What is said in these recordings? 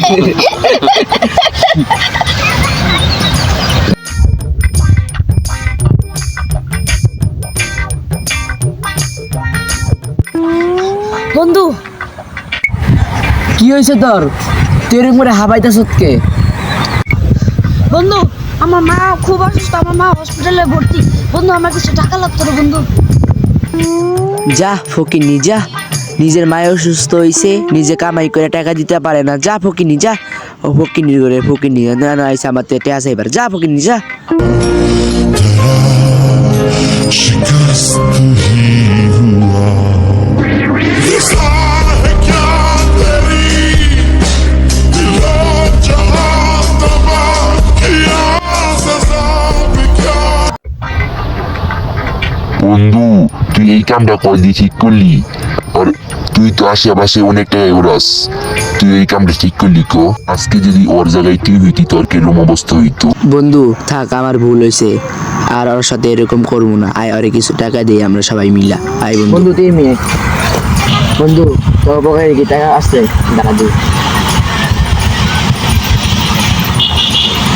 বন্ধু কি হয়েছে তোর? তোর মরে হাবাইতা সৎকে? বন্ধু আমার মা খুব অসুস্থ, আমার মা হসপিটালে ভর্তি। বন্ধু আমার কিছু টাকা লাগতো রে বন্ধু। যা ফকিনি যা, নিজের মায়ের অসুস্থ হয়েছে, নিজে কামাই করে টাকা দিতে পারে না, যা ফকিনি যা। ও ফকিনি করে ফকিনি না না আইসা আমার টেয়া আছে এবার, যা ফকিনি যা। शिकस्त ही हुआ है क्या तेरी दिलो जहां तबाह किया सजा भी क्या বন্ধু তুই এই কামটা কয়দিন ঠিক করলি? আর তুই তো আশেপাশে অনেক টাকা উড়াস, তুই এই কামটা ঠিক করলি কো? আজকে যদি ওর জায়গায় তুই হইতি তোর কিরকম অবস্থা হইতো? বন্ধু থাক, আমার ভুল হয়েছে, আর ওর সাথে এরকম করবো না। আয় ওরে কিছু টাকা দিই আমরা সবাই মিলা। আয় বন্ধু। বন্ধু তুই মেয়ে, বন্ধু তোর পকেটে কি টাকা আসছে? টাকা দিই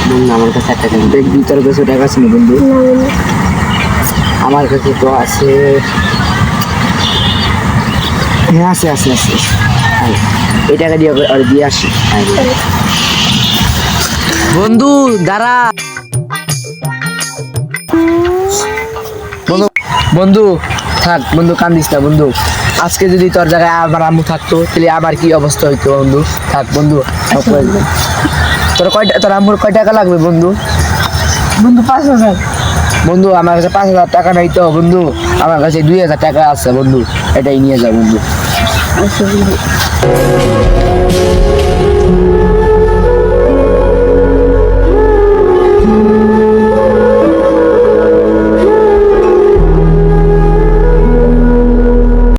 বন্ধু, আমার কাছে টাকা নেই। দেখবি তোর কাছে টাকা আছে না বন্ধু? আমার কাছে তো আছে, হ্যাঁ আছে আছে আছে। আয়, এই টাকা দিয়ে আর দিয়ে আসি। আয় বন্ধু দাঁড়া। বন্ধু বন্ধু থাক বন্ধু, কান্দিস না বন্ধু। আজকে যদি তোর জায়গায় আবার আম্মু থাকতো তাহলে আবার কি অবস্থা হইতো বন্ধু? থাক বন্ধু। তোর আম্মুর কয় টাকা লাগবে বন্ধু? বন্ধু 5,000। বন্ধু আমার কাছে 5,000 টাকা নাই তো বন্ধু, আমার কাছে 2,000 টাকা আছে বন্ধু, এটাই নিয়ে যাও বন্ধু। আচ্ছা বন্ধু।